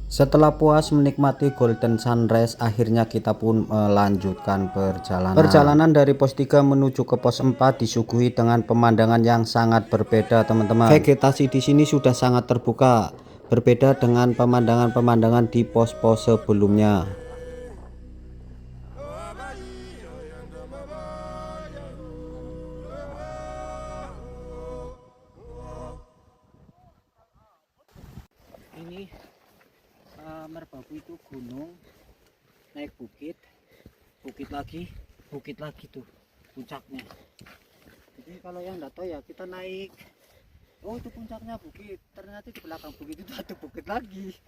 Setelah puas menikmati golden sunrise, akhirnya kita pun melanjutkan perjalanan dari pos 3 menuju ke pos 4 disuguhi dengan pemandangan yang sangat berbeda, teman-teman. Vegetasi di sini sudah sangat terbuka, berbeda dengan pemandangan-pemandangan di pos-pos sebelumnya. Ini Merbabu itu gunung, naik bukit lagi tuh puncaknya. Jadi kalau yang enggak tahu ya, kita naik, oh itu puncaknya bukit, ternyata di belakang bukit itu ada bukit lagi.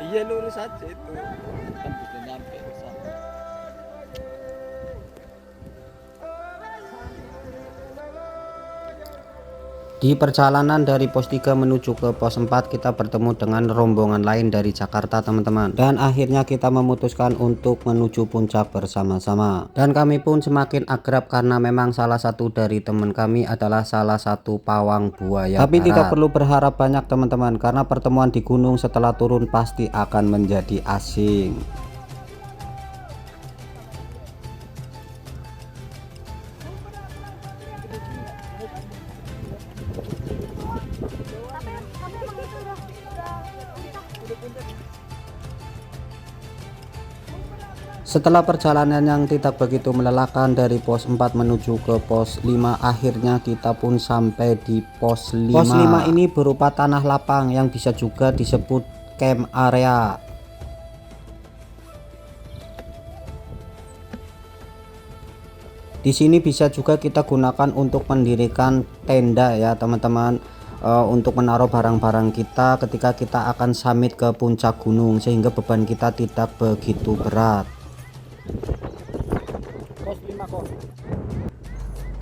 Iya, lurus aja itu kan bisa nyampe ke sana. Di perjalanan dari pos 3 menuju ke pos 4 kita bertemu dengan rombongan lain dari Jakarta, teman-teman. Dan akhirnya kita memutuskan untuk menuju puncak bersama-sama. Dan kami pun semakin akrab karena memang salah satu dari teman kami adalah salah satu pawang buaya. Tapi tidak perlu berharap banyak, teman-teman, karena pertemuan di gunung setelah turun pasti akan menjadi asing. Setelah perjalanan yang tidak begitu melelahkan dari pos 4 menuju ke pos 5, akhirnya kita pun sampai di pos 5. Pos 5 ini berupa tanah lapang yang bisa juga disebut camp area. Di sini bisa juga kita gunakan untuk mendirikan tenda ya, teman-teman. Untuk menaruh barang-barang kita ketika kita akan summit ke puncak gunung, sehingga beban kita tidak begitu berat.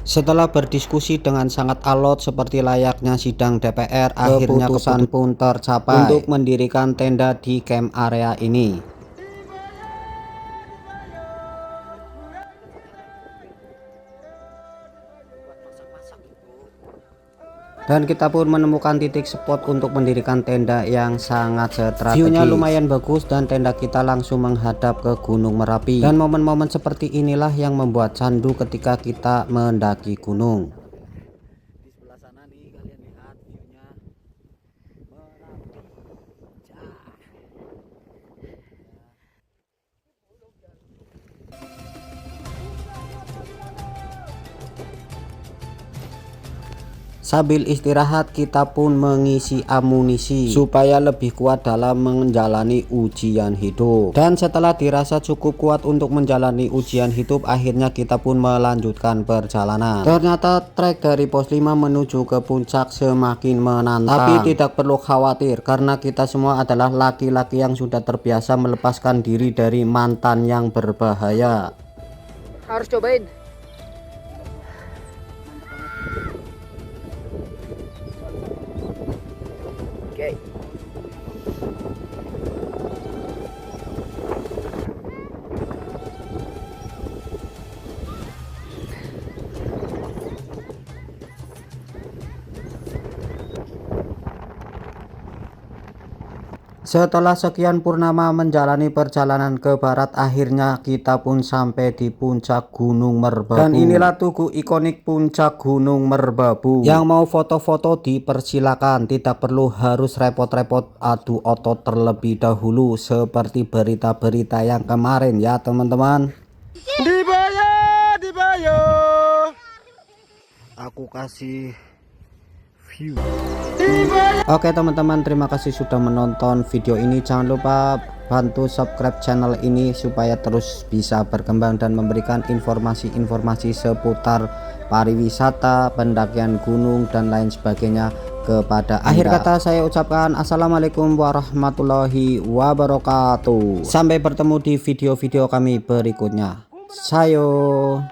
Setelah berdiskusi dengan sangat alot seperti layaknya sidang DPR, akhirnya keputusan pun tercapai untuk mendirikan tenda di camp area ini. Dan kita pun menemukan titik spot untuk mendirikan tenda yang sangat strategis. View-nya lumayan bagus dan tenda kita langsung menghadap ke Gunung Merapi. Dan momen-momen seperti inilah yang membuat candu ketika kita mendaki gunung. Di sebelah sana nih kalian lihat view-nya Merapi. Sambil istirahat kita pun mengisi amunisi supaya lebih kuat dalam menjalani ujian hidup. Dan setelah dirasa cukup kuat untuk menjalani ujian hidup, akhirnya kita pun melanjutkan perjalanan. Ternyata trek dari pos 5 menuju ke puncak semakin menantang. Tapi tidak perlu khawatir karena kita semua adalah laki-laki yang sudah terbiasa melepaskan diri dari mantan yang berbahaya. Harus cobain. Oke. Setelah sekian purnama menjalani perjalanan ke barat, akhirnya kita pun sampai di puncak Gunung Merbabu. Dan inilah tugu ikonik puncak Gunung Merbabu. Yang mau foto-foto dipersilakan, tidak perlu harus repot-repot adu otot terlebih dahulu seperti berita-berita yang kemarin ya, teman-teman. Dibayar. Aku kasih view. Oke teman-teman, terima kasih sudah menonton video ini. Jangan lupa bantu subscribe channel ini supaya terus bisa berkembang dan memberikan informasi-informasi seputar pariwisata, pendakian gunung dan lain sebagainya kepada Anda. Akhir kata saya ucapkan assalamualaikum warahmatullahi wabarakatuh. Sampai bertemu di video-video kami berikutnya. Sayo.